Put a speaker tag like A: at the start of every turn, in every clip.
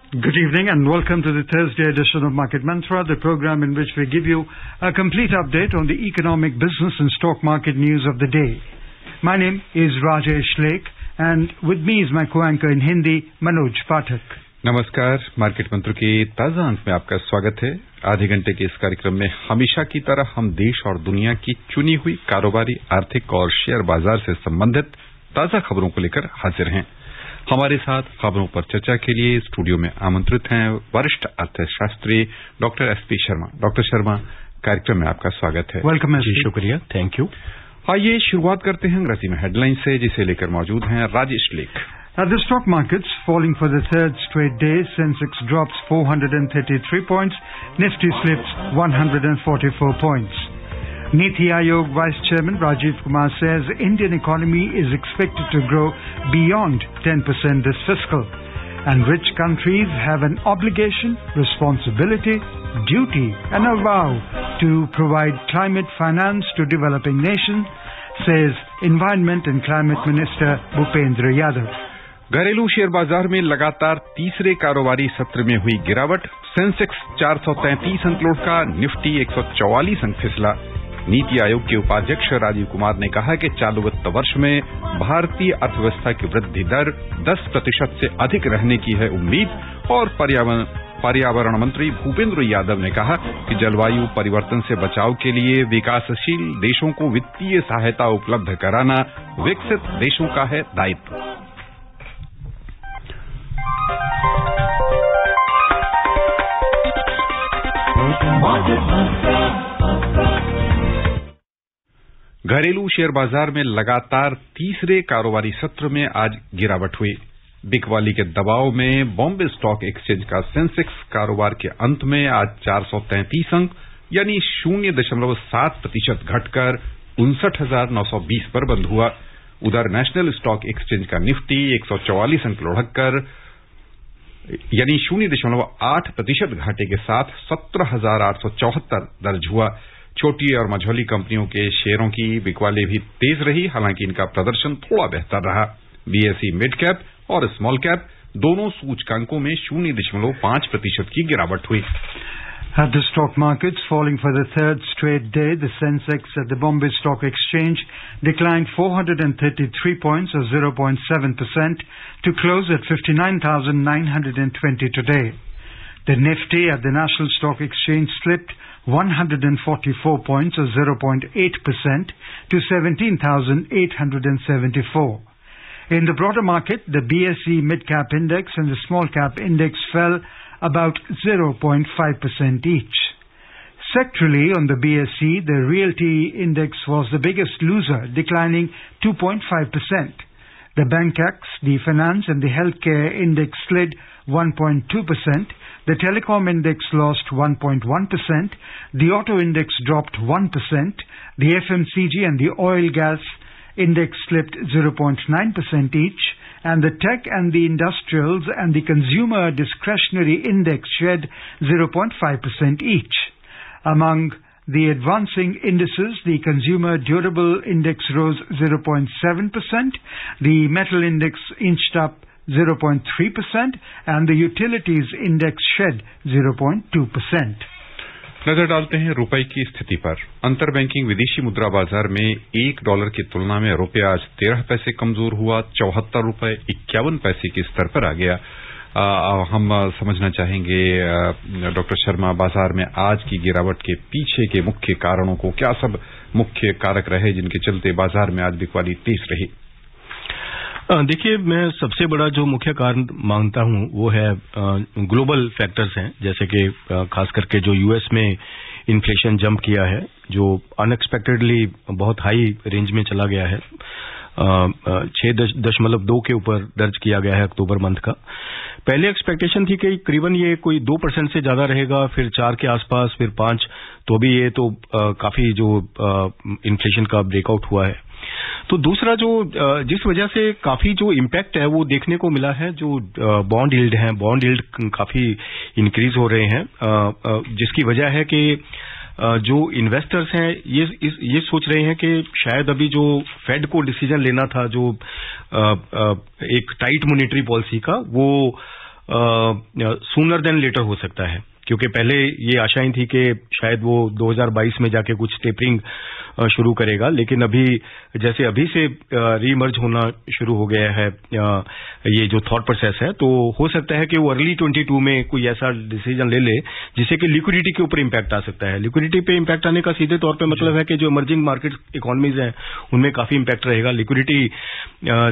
A: Good evening and welcome to the Thursday edition of Market Mantra, the program in which we give you a complete update on the economic, business and stock market news of the day. My name is Rajesh Lake and with me is my co-anchor in Hindi, Manoj Pathak.
B: नमस्कार, market मंत्र के ताजा अंक में आपका स्वागत है। आधे घंटे के इस कार्यक्रम में हमेशा की तरह हम देश और दुनिया की चुनी हुई कारोबारी, आर्थिक और शेयर बाजार से संबंधित ताजा खबरों को लेकर हाजिर हैं। हमारे साथ खबरों पर चर्चा के लिए स्टूडियो में आमंत्रित हैं वरिष्ठ अर्थशास्त्री doctor SP Sharma. Doctor Sharma, कार्यक्रम में आपका स्वागत है।
A: वेलकम
C: जी, शुक्रिया, थैंक यू।
B: आइए शुरुआत करते हैं अंग्रेजी में हेडलाइन से, जिसे लेकर मौजूद हैं राजेश लेख।
A: The stock markets falling for the third straight day. Sensex drops 433 points. Nifty slips 144 points. Niti Aayog Vice Chairman Rajiv Kumar says Indian economy is expected to grow beyond 10% this fiscal. And rich countries have an obligation, responsibility, duty and a vow to provide climate finance to developing nations, says Environment and Climate Minister Bhupendra Yadav.
B: घरेलू share बाजार में लगातार तीसरे कारोबारी सत्र में हुई गिरावट। सेंसेक्स 433 अंक लौटका, निफ्टी 144 अंक फिसला। नीति आयोग के उपाध्यक्ष राजीव कुमार ने कहा कि चालू वित्त वर्ष में भारतीय अर्थव्यवस्था की वृद्धि दर 10% से अधिक रहने की है उम्मीद। और पर्यावरण मंत्री भूपेंद्र यादव ने कहा कि जलवायु परिवर्तन से बचाव के लिए विकासशील देशों को वित्तीय सहायता उपलब्ध कराना विकसित देशों का है दायित्व। घरेलू शेयर बाजार में लगातार तीसरे कारोबारी सत्र में आज गिरावट हुई। बिकवाली के दबाव में बॉम्बे स्टॉक एक्सचेंज का सेंसेक्स कारोबार के अंत में आज 433 अंक यानी 0.7% घटकर 59,920 पर बंद हुआ। उधर नेशनल स्टॉक एक्सचेंज का निफ्टी 144 अंक लुढ़ककर यानी 0.8% घाटे के साथ 17,874 दर्ज हुआ। छोटी और मझोली कंपनियों के शेयरों की बिकवाली भी तेज रही, हालांकि इनका प्रदर्शन थोड़ा बेहतर रहा। बीएसई मिड कैप और स्मॉल कैप दोनों सूचकांकों में 0.5% की गिरावट हुई।
A: At the stock markets falling for the third straight day, the Sensex at the Bombay Stock Exchange declined 433 points or 0.7% to close at 59,920 today. The Nifty at the National Stock Exchange slipped 144 points or 0.8% to 17,874. In the broader market, the BSE mid-cap index and the small-cap index fell about 0.5% each. Sectorally, on the BSE, the realty index was the biggest loser, declining 2.5%. The Bankex, the finance and the healthcare index slid 1.2%. The telecom index lost 1.1%. The auto index dropped 1%. The FMCG and the oil gas index slipped 0.9% each. And the tech and the industrials and the consumer discretionary index shed 0.5% each. Among the advancing indices, the consumer durable index rose 0.7%, the metal index inched up 0.3% and the utilities index shed 0.2%.
B: नजर डालते हैं रुपए की स्थिति पर। अंतर banking विदेशी मुद्रा बाजार में $1 की तुलना में रुपया आज 13 पैसे कमजोर हुआ, 74 रुपए 51 पैसे के स्तर पर आ गया। हम समझना चाहेंगे डॉक्टर शर्मा, बाजार में आज की गिरावट के पीछे के मुख्य कारणों को, क्या सब मुख्य कारक रहे जिनके चलते बाजार में आज बिकवाली तेज रही?
C: देखिए, मैं सबसे बड़ा जो मुख्य कारण मानता हूं वो है ग्लोबल फैक्टर्स हैं, जैसे कि खास करके जो यूएस में इन्फ्लेशन जंप किया है, जो अनएक्सपेक्टेडली बहुत हाई रेंज में चला गया है। 6.2 के ऊपर दर्ज किया गया है अक्टूबर मंथ का। पहले एक्सपेक्टेशन थी कि करीबन ये कोई 2% से ज्यादा रहेगा, फिर 4 के आसपास, फिर 5, तो अभी ये तो काफी जो इन्फ्लेशन का ब्रेकआउट हुआ है। तो दूसरा जो जिस वजह से काफी जो इम्पैक्ट है वो देखने को मिला है, जो बॉन्ड यील्ड है, बॉन्ड यील्ड काफी इंक्रीज हो रहे हैं, जिसकी वजह है कि जो इन्वेस्टर्स हैं ये सोच रहे हैं कि शायद अभी जो फेड को डिसीजन लेना था, जो एक टाइट मॉनेटरी पॉलिसी का, वो सूनर देन लेटर हो सकता है, क्योंकि पहले ये आशाएं थी कि शायद वो 2022 में जाके कुछ टेपरिंग शुरू करेगा, लेकिन अभी जैसे अभी से रीमर्ज होना शुरू हो गया है ये जो थॉट प्रोसेस है, तो हो सकता है कि वो अर्ली 22 में कोई ऐसा डिसीजन ले ले जिससे कि लिक्विडिटी के ऊपर इम्पैक्ट आ सकता है। लिक्विडिटी पे इम्पैक्ट आने का सीधे तौर पे मतलब है कि जो इमर्जिंग मार्केट इकोनॉमीज हैं उनमें काफी इम्पैक्ट रहेगा। लिक्विडिटी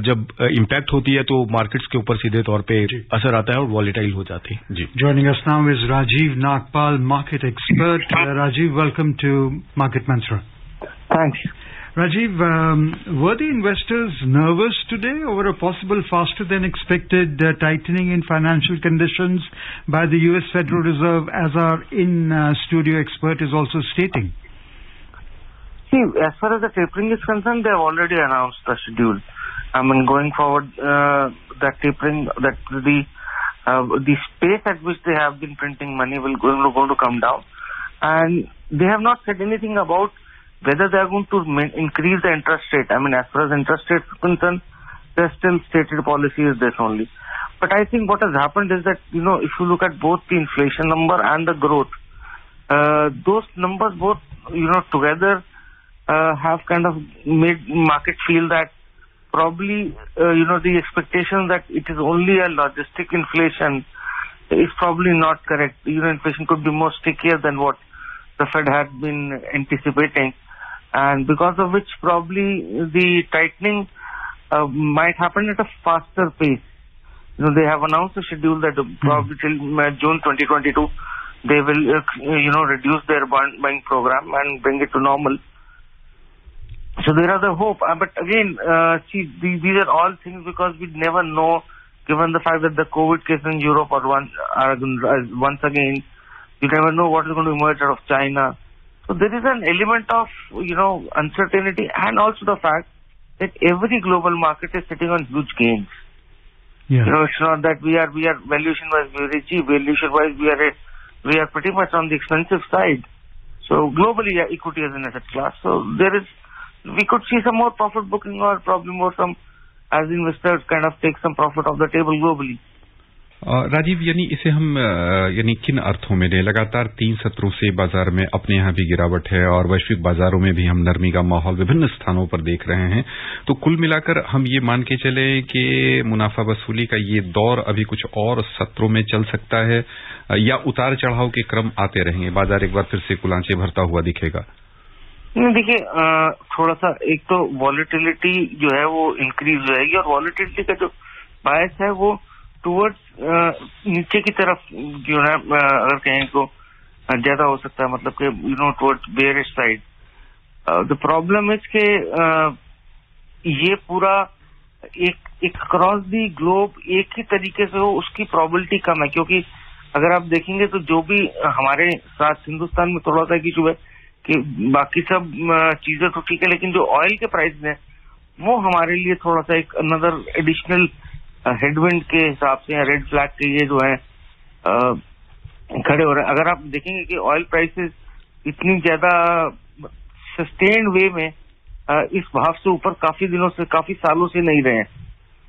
C: जब इम्पैक्ट होती है तो मार्केट्स के ऊपर सीधे तौर पे असर आता है और वॉलेटाइल हो जाती है। जी,
A: Joining us now is Rajiv Nagpal, market expert. Rajiv, welcome to Market Mantra.
D: Thanks.
A: Rajiv, were the investors nervous today over a possible faster than expected tightening in financial conditions by the US Federal Reserve, as our in-studio expert is also stating?
D: See, as far as the tapering is concerned, they have already announced the schedule. I mean, going forward, that tapering, that the space at which they have been printing money will going to come down, and they have not said anything about whether they are going to increase the interest rate. I mean, as far as interest rate is concerned, their still stated policy is this only. But I think what has happened is that, if you look at both the inflation number and the growth, those numbers both, together have kind of made market feel that probably, the expectation that it is only a logistic inflation is probably not correct. Inflation could be more stickier than what the Fed had been anticipating, and because of which probably the tightening might happen at a faster pace. They have announced a schedule that probably till June 2022 they will, reduce their buying program and bring it to normal. So there are the hope, but again, see, these are all things because we never know, given the fact that the COVID cases in Europe are once again, you never know what is going to emerge out of China. So there is an element of, uncertainty, and also the fact that every global market is sitting on huge gains.
A: Yeah.
D: It's not that we are valuation-wise very cheap. Valuation-wise, we are pretty much on the expensive side. So globally, equity is an asset class. So we could see some more profit booking, or probably more some, as investors kind of take some profit off the table globally.
B: Rajiv, यानी इसे हम किन अर्थों में लें? लगातार 3 सत्रों से बाजार में अपने यहाँ भी गिरावट है और वैश्विक बाजारों में भी हम नरमी का माहौल विभिन्न स्थानों पर देख रहे हैं, तो कुल मिलाकर हम ये मान के चले कि मुनाफा वसूली का ये दौर अभी कुछ और सत्रों में चल सकता है, या उतार चढ़ाव के क्रम आते रहेंगे, बाजार एक बार फिर से कुलांचे भरता हुआ दिखेगा?
D: देखिए, थोड़ा सा एक तो वॉलेटिलिटी जो है वो इंक्रीज हो जाएगी, और वॉलेटिलिटी का जो बायस है वो टुवर्ड्स नीचे की तरफ जो है, अगर कहें तो ज्यादा हो सकता है, मतलब कि towards bearish side. The problem is के ये पूरा एक क्रॉस दी ग्लोब एक ही तरीके से हो, उसकी प्रोबेबिलिटी कम है, क्योंकि अगर आप देखेंगे तो जो भी हमारे साथ हिंदुस्तान में थोड़ा सा इशू है कि बाकी सब चीजें तो ठीक है, लेकिन जो ऑयल के प्राइस हैं वो हमारे लिए थोड़ा सा एक अनदर एडिशनल हेडविंड के हिसाब से, रेड फ्लैग के ये जो है खड़े हो रहे हैं। अगर आप देखेंगे कि ऑयल प्राइसेस इतनी ज्यादा सस्टेन्ड वे में इस भाव से ऊपर काफी दिनों से, काफी सालों से नहीं रहे हैं,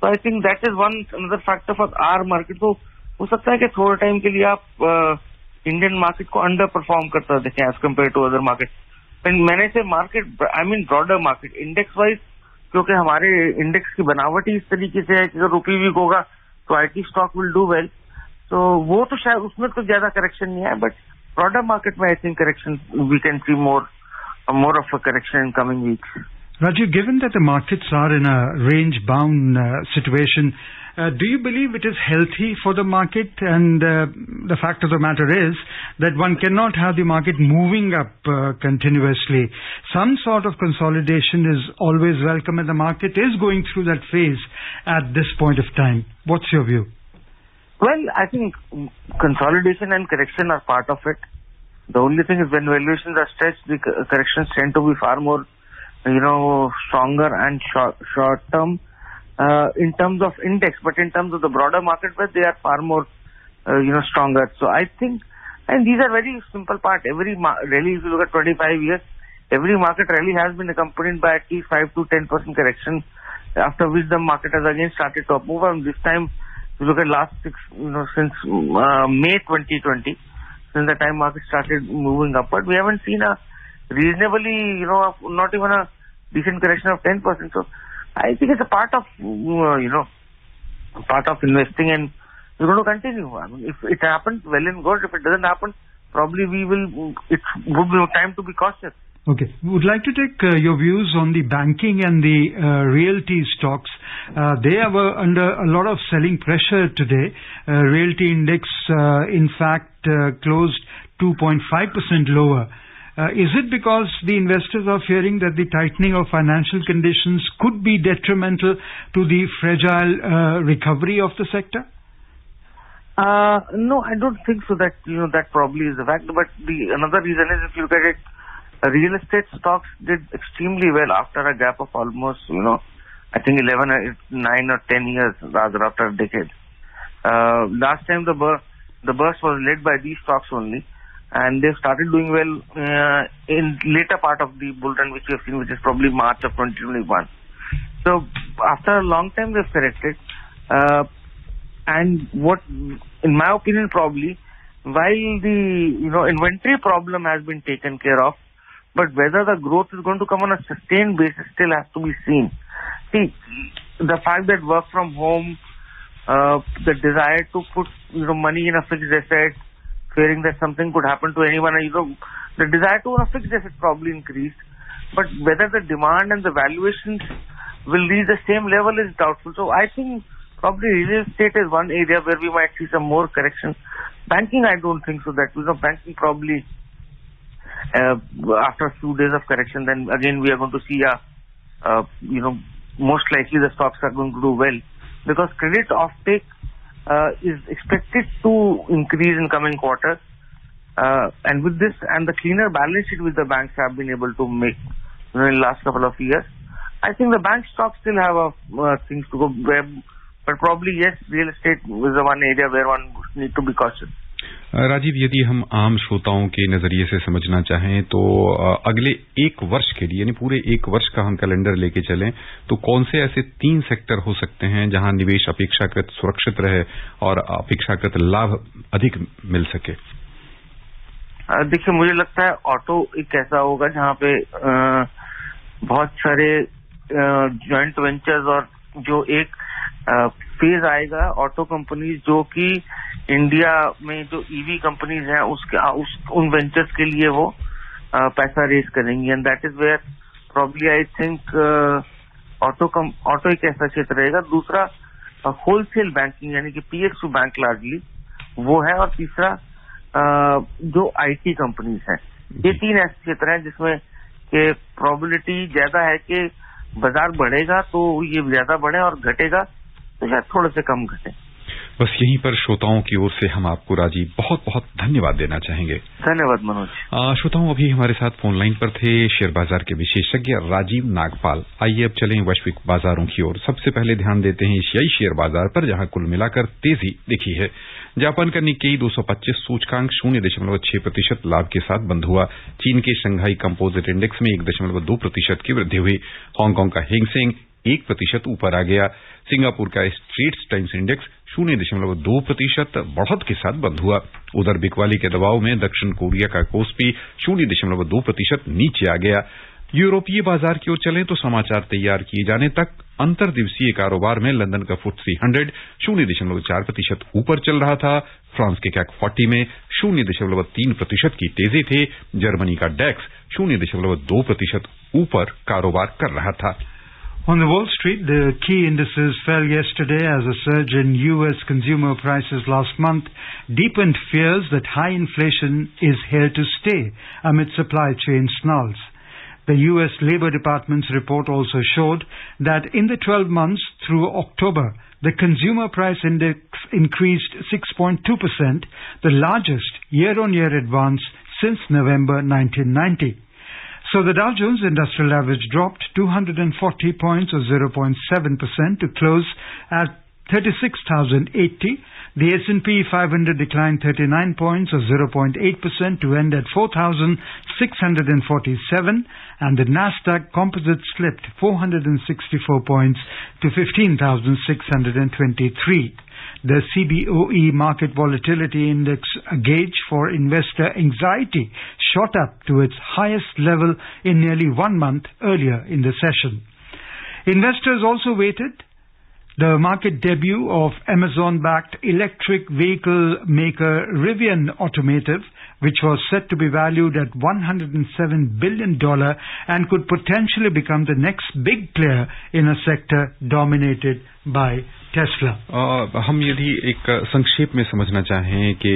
D: तो I think that is one another factor for our market. तो हो सकता है कि थोड़े टाइम के लिए आप इंडियन मार्केट को अंडर परफॉर्म करता देखें as compare to other market. मैंने से market, I mean broader market, index wise, क्योंकि हमारे इंडेक्स की बनावट ही इस तरीके से है कि अगर रुपी वीक होगा तो IT stock will do well, तो वो तो शायद उसमें तो ज्यादा करेक्शन नहीं है, बट ब्रॉडर मार्केट में I think correction we can see more of a correction in coming weeks.
A: Rajiv, given that the markets are in a range-bound situation, do you believe it is healthy for the market? And the fact of the matter is that one cannot have the market moving up continuously. Some sort of consolidation is always welcome, and the market is going through that phase at this point of time. What's your view?
D: Well, I think consolidation and correction are part of it. The only thing is when valuations are stretched, the corrections tend to be far more, stronger and short term in terms of index, but in terms of the broader market, where they are far more, stronger. So I think, and these are very simple part. Every rally, if you look at 25 years, every market rally has been accompanied by at least 5 to 10% correction, after which the market has again started to move. And this time, you look at last since May 2020, since the time market started moving upward, we haven't seen a reasonably, not even a decent correction of 10%. So I think it's a part of, part of investing, and we're going to continue. I mean, if it happens, well and good. If it doesn't happen, probably it would be time to be cautious.
A: Okay. Would like to take your views on the banking and the realty stocks. They are under a lot of selling pressure today. Realty index, in fact, closed 2.5% lower. Is it because the investors are fearing that the tightening of financial conditions could be detrimental to the fragile recovery of the sector?
D: No, I don't think so. That that probably is the fact. But another reason is, if you look at it, real estate stocks did extremely well after a gap of almost, I think 9 or 10 years, rather, after a decade. Last time the burst was led by these stocks only, and they've started doing well in later part of the bull run, which we have seen, which is probably March of 2021. So after a long time they've corrected, and what, in my opinion, probably, while the inventory problem has been taken care of, but whether the growth is going to come on a sustained basis still has to be seen. See, the fact that work from home, the desire to put money in a fixed asset, fearing that something could happen to anyone, the desire to own a fixed asset probably increased. But whether the demand and the valuations will reach the same level is doubtful. So I think probably real estate is one area where we might see some more correction. Banking, I don't think so. That banking probably, after a few days of correction, then again we are going to see most likely the stocks are going to do well, because credit offtake is expected to increase in coming quarters, and with this and the cleaner balance sheet which the banks have been able to make in the last couple of years, I think the bank stocks still have things to go. But probably yes, real estate is the one area where one need to be cautious.
B: Rajiv, यदि हम आम श्रोताओं के नजरिए से समझना चाहें तो अगले एक वर्ष के लिए, यानी पूरे एक वर्ष का हम कैलेंडर लेके चलें, तो कौन से ऐसे 3 सेक्टर हो सकते हैं जहां निवेश अपेक्षाकृत सुरक्षित रहे और अपेक्षाकृत लाभ अधिक मिल सके?
D: देखिए, मुझे लगता है ऑटो एक ऐसा होगा जहां पे बहुत सारे जॉइंट वेंचर्स और जो एक फेज आएगा ऑटो कंपनीज जो कि इंडिया में जो ईवी कंपनीज हैं उन वेंचर्स के लिए वो पैसा रेज करेंगी, and that is where probably I think auto एक ऐसा क्षेत्र रहेगा. दूसरा होलसेल बैंकिंग यानी कि PSU बैंक लार्जली वो है, और तीसरा जो IT कंपनीज हैं. ये 3 ऐसे क्षेत्र हैं जिसमें के प्रोबेबिलिटी ज्यादा है कि बाजार बढ़ेगा तो ये ज्यादा बढ़े और घटेगा तो शायद थोड़े से कम घटे.
B: बस यहीं पर श्रोताओं की ओर से हम आपको राजीव बहुत बहुत धन्यवाद देना चाहेंगे.
D: धन्यवाद मनोज.
B: श्रोताओं, अभी हमारे साथ फोन लाइन पर थे शेयर बाजार के विशेषज्ञ राजीव नागपाल. आइए अब चलें वैश्विक बाजारों की ओर. सबसे पहले ध्यान देते हैं एशियाई शेयर बाजार पर, जहां कुल मिलाकर तेजी दिखी है. जापान का निक्केई 225 सूचकांक 0.6% लाभ के साथ बंद हुआ. चीन के शंघाई कंपोजिट इंडेक्स में 1.2% की वृद्धि हुई. हांगकांग का हैंगसेंग 1% ऊपर आ गया. सिंगापुर का स्ट्रेट्स टाइम्स इंडेक्स 0.2% बढ़त के साथ बंद हुआ. उधर बिकवाली के दबाव में दक्षिण कोरिया का कोस्पी 0.2% नीचे आ गया. यूरोपीय बाजार की ओर चलें तो समाचार तैयार किए जाने तक अंतर्दिवसीय कारोबार में लंदन का FTSE 100 0.4% ऊपर चल रहा था. फ्रांस के CAC 40 में 0.3% की तेजी थी. जर्मनी का डेक्स 0.2% ऊपर कारोबार कर रहा था.
A: On the Wall Street, the key indices fell yesterday as a surge in U.S. consumer prices last month deepened fears that high inflation is here to stay amid supply chain snarls. The U.S. Labor Department's report also showed that in the 12 months through October, the consumer price index increased 6.2%, the largest year-on-year advance since November 1990. So the Dow Jones Industrial Average dropped 240 points or 0.7% to close at 36,080. The S&P 500 declined 39 points or 0.8% to end at 4,647, and the Nasdaq Composite slipped 464 points to 15,623. The CBOE Market Volatility Index, a gauge for investor anxiety, shot up to its highest level in nearly 1 month earlier in the session. Investors also waited the market debut of Amazon-backed electric vehicle maker Rivian Automotive, which was set to be valued at $107 billion and could potentially become the next big player in a sector dominated by Tesla.
B: हम यदि एक संक्षेप में समझना चाहें कि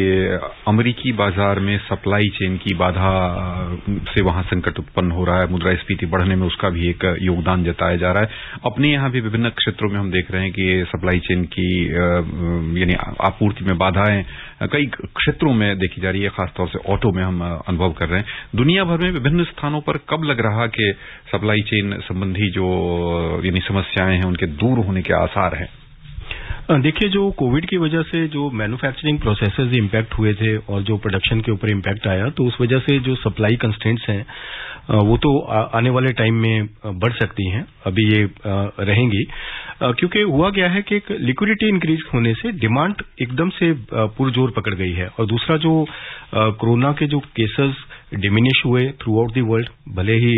B: अमेरिकी बाजार में सप्लाई चेन की बाधा से वहां संकट उत्पन्न हो रहा है, मुद्रास्फीति बढ़ने में उसका भी एक योगदान जताया जा रहा है। अपने यहाँ भी विभिन्न क्षेत्रों में हम देख रहे हैं कि सप्लाई चेन की यानी आपूर्ति में बाधाएं कई क्षेत्रों में देखी जा रही है, खासतौर से ऑटो में हम अनुभव कर रहे हैं। दुनिया भर में विभिन्न स्थानों पर कब लग रहा कि सप्लाई चेन संबंधी जो यानी समस्याएं हैं उनके दूर होने के आसार हैं?
C: देखिए, जो कोविड की वजह से जो मैन्युफैक्चरिंग प्रोसेसेस इम्पैक्ट हुए थे और जो प्रोडक्शन के ऊपर इम्पैक्ट आया, तो उस वजह से जो सप्लाई कंस्ट्रेंट्स हैं वो तो आने वाले टाइम में बढ़ सकती हैं, अभी ये रहेंगी, क्योंकि हुआ क्या है कि एक लिक्विडिटी इंक्रीज होने से डिमांड एकदम से पुरजोर पकड़ गई है। और दूसरा, जो कोरोना के जो केसेस डिमिनिश हुए थ्रू आउट दी वर्ल्ड, भले ही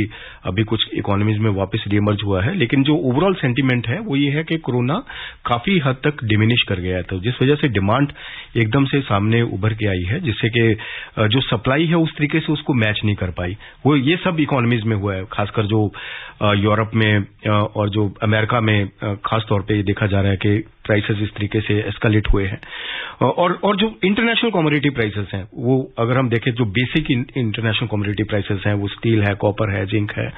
C: अभी कुछ इकोनॉमीज में वापस रीइमर्ज हुआ है, लेकिन जो ओवरऑल सेंटीमेंट है वो ये है कि कोरोना काफी हद तक डिमिनिश कर गया है, तो जिस वजह से डिमांड एकदम से सामने उभर के आई है, जिससे कि जो सप्लाई है उस तरीके से उसको मैच नहीं कर पाई। वो ये सब इकोनॉमीज में हुआ है, खासकर जो यूरोप में और जो अमेरिका में खास तौर पे देखा जा रहा है कि प्राइसेस इस तरीके से एस्केलेट हुए हैं। और जो इंटरनेशनल कमोडिटी प्राइसेस हैं, वो अगर हम देखें, जो बेसिक इंटरनेशनल कमोडिटी प्राइसेस हैं, वो स्टील है, कॉपर है, जिंक है,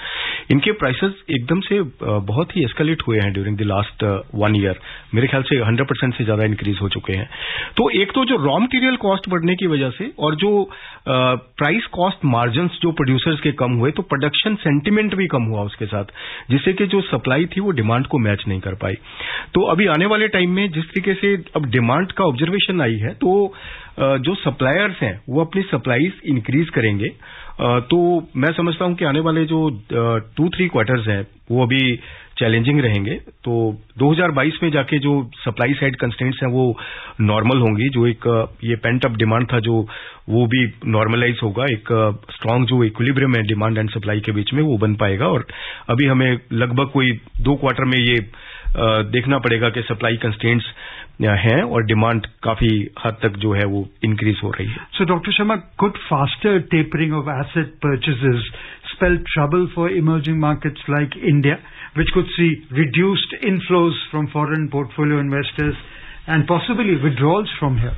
C: इनके प्राइसेस एकदम से बहुत ही एस्केलेट हुए हैं ड्यूरिंग द लास्ट 1 ईयर। मेरे ख्याल से 100% से ज्यादा इंक्रीज हो चुके हैं। तो एक तो जो रॉ मटेरियल कॉस्ट बढ़ने की वजह से और जो प्राइस कॉस्ट मार्जिन जो प्रोड्यूसर्स के कम हुए, तो प्रोडक्शन सेंटिमेंट भी कम हुआ उसके साथ, जिससे कि जो सप्लाई थी वो डिमांड को मैच नहीं कर पाई। तो अभी आने वाले टाइम में जिस तरीके से अब डिमांड का ऑब्जर्वेशन आई है, तो जो सप्लायर्स हैं वो अपनी सप्लाईज इंक्रीज करेंगे। तो मैं समझता हूं कि आने वाले जो 2-3 क्वार्टर्स हैं वो अभी चैलेंजिंग रहेंगे। तो 2022 में जाके जो सप्लाई साइड कंस्ट्रेंट्स हैं वो नॉर्मल होंगी, जो एक ये पेंट अप डिमांड था जो वो भी नॉर्मलाइज होगा, एक स्ट्रांग जो इक्विलिब्रियम है डिमांड एंड सप्लाई के बीच में वो बन पाएगा। और अभी हमें लगभग कोई 2 क्वार्टर में ये देखना पड़ेगा कि सप्लाई कंस्ट्रेंट्स हैं और डिमांड काफी हद तक जो है वो इंक्रीज हो रही है।
A: So Dr. Sharma, could faster tapering of asset purchases spell trouble for emerging markets like India, which could see reduced inflows from foreign portfolio investors and possibly withdrawals from here?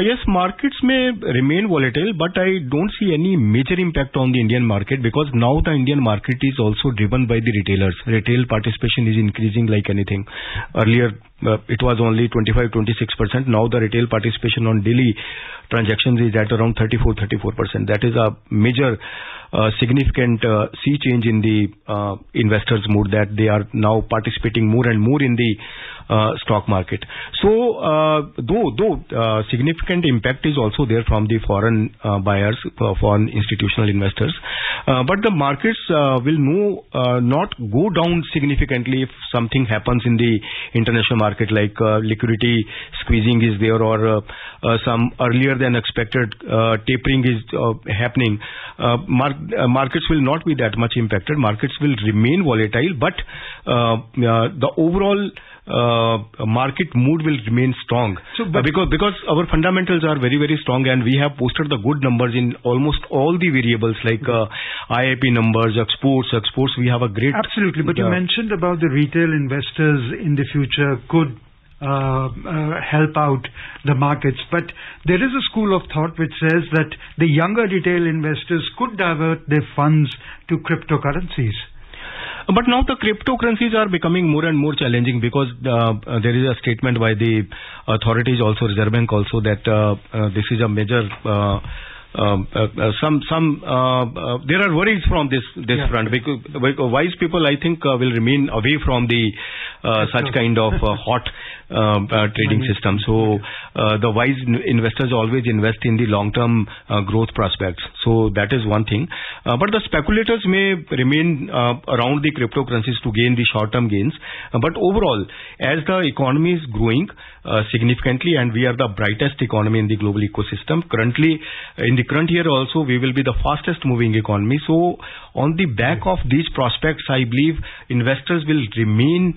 C: Yes, markets may remain volatile, but I don't see any major impact on the Indian market, because now the Indian market is also driven by the retailers. Retail participation is increasing like anything. Earlier, it was only 25-26%. Now the retail participation on daily transactions is at around 34%. That is a major significant sea change in the investors' mood, that they are now participating more and more in the stock market. So, though significant impact is also there from the foreign buyers, foreign institutional investors, but the markets will not go down significantly if something happens in the international market, like liquidity squeezing is there, or some earlier than expected tapering is happening. Markets will not be that much impacted. Markets will remain volatile, but the overall market mood will remain strong. So, because our fundamentals are very, very strong, and we have posted the good numbers in almost all the variables, like IIP numbers, exports. We have a great...
A: Absolutely, but you mentioned about the retail investors in the future could help out the markets, but there is a school of thought which says that the younger retail investors could divert their funds to cryptocurrencies.
C: But now the cryptocurrencies are becoming more and more challenging, because there is a statement by the authorities also, Reserve Bank also, that this is a major there are worries from this front, because wise people, I think, will remain away from the such kind of hot trading system. So the wise investors always invest in the long-term growth prospects. So that is one thing. But the speculators may remain around the cryptocurrencies to gain the short-term gains. But overall, as the economy is growing significantly, and we are the brightest economy in the global ecosystem, currently in the current year also we will be the fastest moving economy. So on the back of these prospects, I believe investors will remain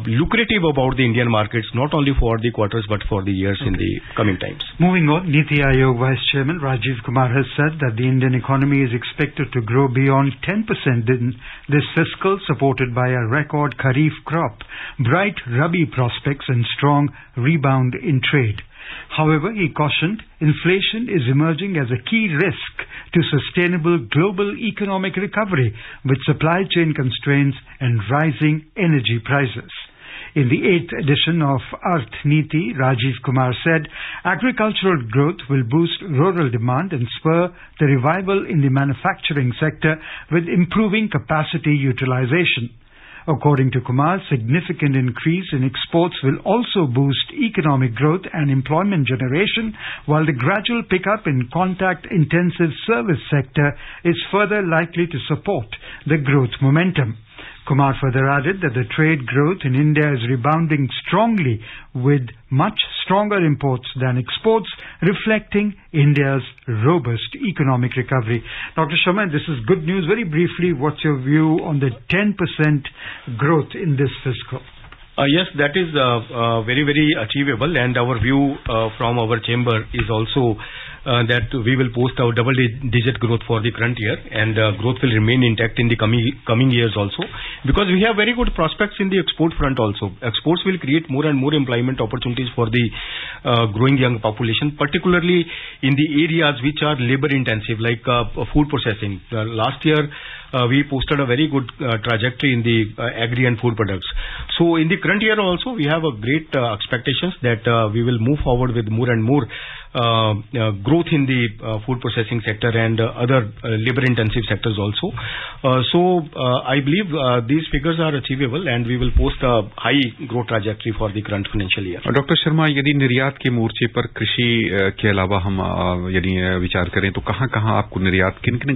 C: lucrative about the Indian markets, not only for the quarters but for the years in the coming times.
A: Moving on, Niti Aayog Vice Chairman Rajiv Kumar has said that the Indian economy is expected to grow beyond 10% in this fiscal, supported by a record Kharif crop, bright Rabi prospects and strong rebound in trade. However, he cautioned inflation is emerging as a key risk to sustainable global economic recovery with supply chain constraints and rising energy prices. In the 8th edition of Arthniti, Rajiv Kumar said agricultural growth will boost rural demand and spur the revival in the manufacturing sector with improving capacity utilization. According to Kumar, significant increase in exports will also boost economic growth and employment generation, while the gradual pickup in contact-intensive service sector is further likely to support the growth momentum. Kumar further added that the trade growth in India is rebounding strongly with much stronger imports than exports, reflecting India's robust economic recovery. Dr. Sharma, this is good news. Very briefly, what's your view on the 10% growth in this fiscal?
C: Yes, that is very, very achievable, and our view from our chamber is also that we will post our double-digit growth for the current year, and growth will remain intact in the coming years also, because we have very good prospects in the export front also. Exports will create more and more employment opportunities for the growing young population, particularly in the areas which are labor-intensive, like food processing. Last year, we posted a very good trajectory in the agri and food products. So in the current year also, we have a great expectations that we will move forward with more and more growth in the food processing sector and other labor-intensive sectors also. So I believe these figures are achievable, and we will post a high growth trajectory for the current financial year.
B: Doctor Sharma, यदि निर्यात के मोर्चे पर कृषि के अलावा हम यदि विचार करें तो कहां-कहां आपको निर्यात किन-किन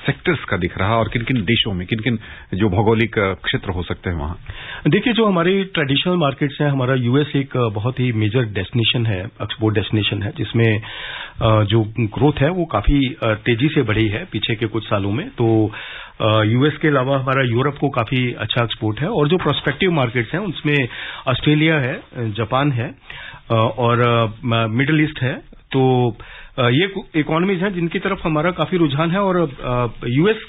B: सेक्टर्स का दिख रहा और किन-किन देशों में, किन-किन जो भौगोलिक क्षेत्र हो सकते हैं वहां?
C: देखिए, जो हमारे ट्रेडिशनल मार्केट्स हैं, हमारा यूएस एक बहुत ही मेजर डेस्टिनेशन है, एक्सपोर्ट डेस्टिनेशन है, जिसमें जो ग्रोथ है वो काफी तेजी से बढ़ी है पीछे के कुछ सालों में. तो यूएस के अलावा हमारा यूरोप को काफी अच्छा एक्सपोर्ट है, और जो प्रोस्पेक्टिव मार्केट्स हैं उसमें ऑस्ट्रेलिया है, जापान है और मिडिल ईस्ट है. तो ये इकोनॉमीज हैं जिनकी तरफ हमारा काफी रुझान है, और यूएस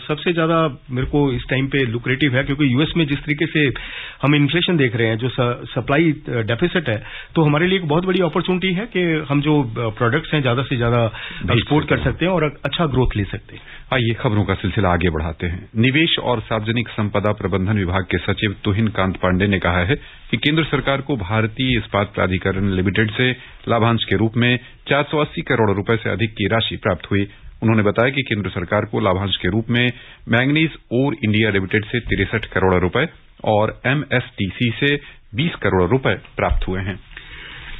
C: सबसे ज्यादा मेरे को इस टाइम पे लुक्रेटिव है, क्योंकि यूएस में जिस तरीके से हम इन्फ्लेशन देख रहे हैं, जो सप्लाई डेफिसिट है, तो हमारे लिए एक बहुत बड़ी अपॉर्चुनिटी है कि हम जो प्रोडक्ट्स हैं ज्यादा से ज्यादा एक्सपोर्ट कर सकते हैं और अच्छा ग्रोथ ले सकते हैं.
B: आइए खबरों का सिलसिला आगे बढ़ाते हैं. निवेश और सार्वजनिक संपदा प्रबंधन विभाग के सचिव तुहिन कांत पांडे ने कहा है कि केंद्र सरकार को भारतीय इस्पात प्राधिकरण लिमिटेड से लाभांश के रूप में 480 करोड़ रुपए से अधिक की राशि प्राप्त हुई. उन्होंने बताया कि केंद्र सरकार को लाभांश के रूप में मैंगनीज ओर इंडिया लिमिटेड से 63 करोड़ रुपए और एमएसटीसी से 20 करोड़ रुपए प्राप्त हुए हैं.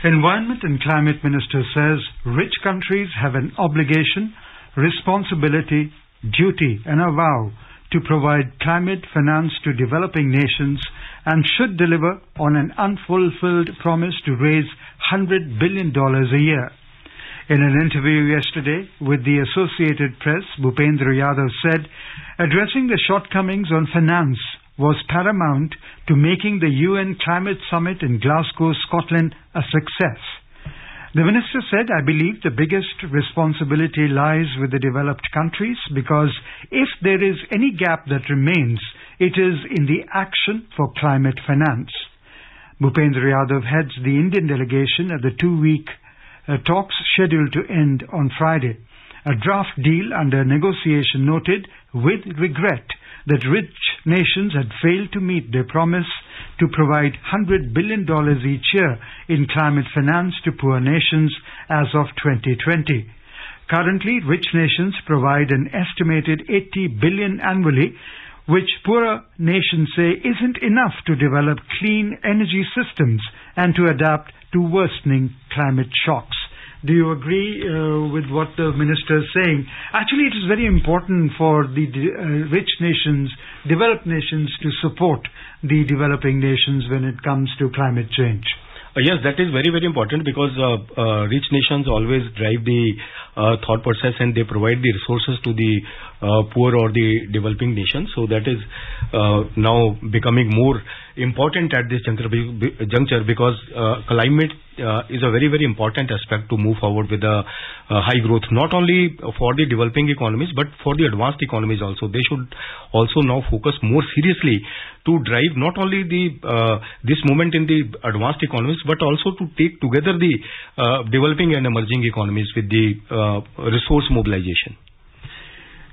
A: Environment and Climate Minister says rich countries have an obligation, responsibility, duty and a vow to provide climate finance to developing nations and should deliver on an unfulfilled promise to raise $100 billion a year. In an interview yesterday with the Associated Press, Bhupendra Yadav said addressing the shortcomings on finance was paramount to making the UN Climate Summit in Glasgow, Scotland a success. The minister said, I believe the biggest responsibility lies with the developed countries, because if there is any gap that remains, it is in the action for climate finance. Bhupendra Yadav heads the Indian delegation at the 2-week talks scheduled to end on Friday. A draft deal under negotiation noted with regret that rich nations had failed to meet their promise to provide $100 billion each year in climate finance to poor nations as of 2020. Currently, rich nations provide an estimated $80 billion annually, which poorer nations say isn't enough to develop clean energy systems and to adapt to worsening climate shocks. Do you agree with what the minister is saying? Actually, it is very important for the rich nations, developed nations, to support the developing nations when it comes to climate change.
C: Yes, that is very, very important because rich nations always drive the thought process and they provide the resources to the poor or the developing nations. So that is now becoming more important at this juncture because climate is a very, very important aspect to move forward with the high growth, not only for the developing economies but for the advanced economies also. They should also now focus more seriously to drive not only the this movement in the advanced economies but also to take together the developing and emerging economies with the resource mobilization.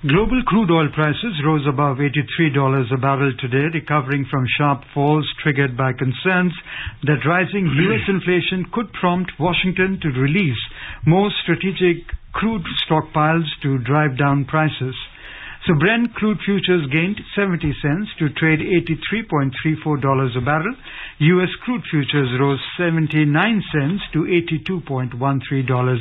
A: Global crude oil prices rose above $83 a barrel today, recovering from sharp falls triggered by concerns that rising U.S. inflation could prompt Washington to release more strategic crude stockpiles to drive down prices. So Brent crude futures gained 70 cents to trade $83.34 a barrel. U.S. crude futures rose 79 cents to $82.13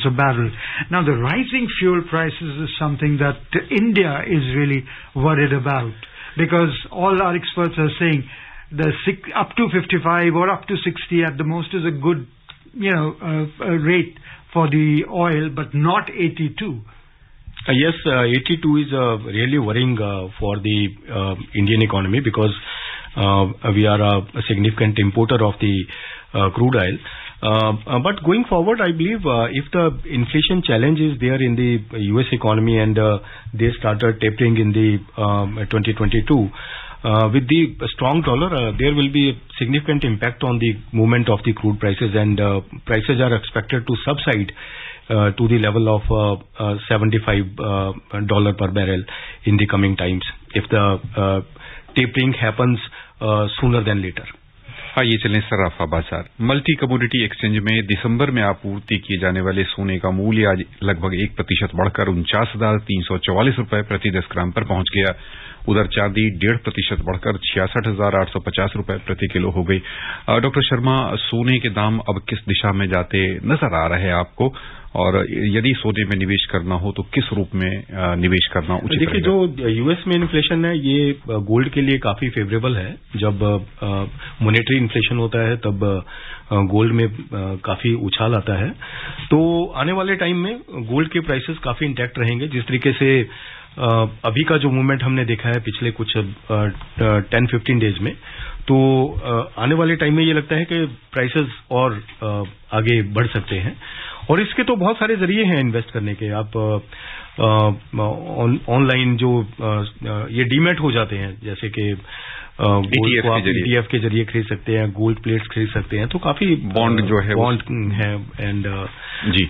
A: a barrel. Now the rising fuel prices is something that India is really worried about because all our experts are saying the up to 55 or up to 60 at the most is a good rate for the oil, but not 82.
C: Yes, 82 is really worrying for the Indian economy because we are a significant importer of the crude oil. But going forward, I believe if the inflation challenge is there in the US economy and they started tapering in the 2022, with the strong dollar, there will be a significant impact on the movement of the crude prices, and prices are expected to subside to the level of $75 per barrel in the coming times if the tapering happens sooner than later.
B: आइए चलें सराफा बाजार। Multi commodity exchange में दिसंबर में आपूर्ति किए जाने वाले सोने का मूल्य आज लगभग 1% बढ़कर 49,344 रुपए प्रति 10 ग्राम पर पहुंच गया। उधर चांदी 1.5% बढ़कर 66,850 रुपए प्रति किलो हो गई। डॉक्टर शर्मा, सोने के दाम अब किस दिशा में जाते नजर आ रहे हैं आपको, और यदि सोने में निवेश करना हो तो किस रूप में निवेश करना उचित रहेगा?
C: देखिए, जो यूएस में इन्फ्लेशन है ये गोल्ड के लिए काफी फेवरेबल है। जब मॉनेटरी इन्फ्लेशन होता है तब गोल्ड में काफी उछाल आता है, तो आने वाले टाइम में गोल्ड के प्राइसेस काफी इंटैक्ट रहेंगे। जिस तरीके से अभी का जो मूवमेंट हमने देखा है पिछले कुछ 10-15 डेज में, तो आने वाले टाइम में ये लगता है कि प्राइसेस और आगे बढ़ सकते हैं। और इसके तो बहुत सारे जरिए हैं इन्वेस्ट करने के। आप ऑनलाइन जो ये डीमैट हो जाते हैं, जैसे कि गोल्ड को आप ETF के जरिए खरीद सकते हैं, गोल्ड प्लेट्स खरीद सकते हैं, तो काफी
B: बॉन्ड जो है
C: बॉन्ड है एंड जी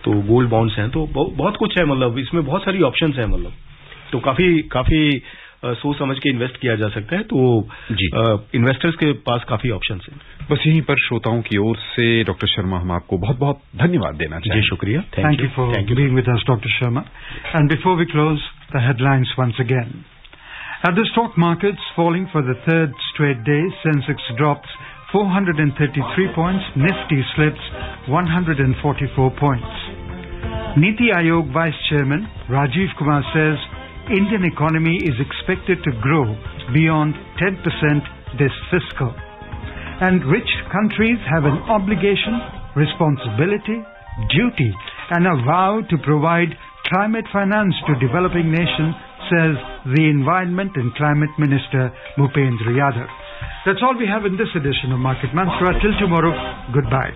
C: तो गोल्ड बॉन्ड्स हैं, तो बहुत कुछ है। मतलब इसमें बहुत सारी ऑप्शंस हैं, मतलब तो काफी सोच समझ के इन्वेस्ट किया जा सकता है। तो इन्वेस्टर्स के पास काफी ऑप्शंस हैं।
B: बस यहीं पर श्रोताओं की ओर से डॉक्टर शर्मा हम आपको बहुत बहुत धन्यवाद देना चाहेंगे।
C: जी शुक्रिया।
A: Thank you for being with us, Dr. Sharma. And before we close, the headlines once again. At the stock markets, falling for the third straight day, Sensex drops 433 points, Nifty slips 144 points. Niti Aayog Vice Chairman Rajiv Kumar says Indian economy is expected to grow beyond 10% this fiscal. And rich countries have an obligation, responsibility, duty, and a vow to provide climate finance to developing nations, says the Environment and Climate Minister Bhupendra Yadav. That's all we have in this edition of Market Mantra. Till tomorrow, goodbye.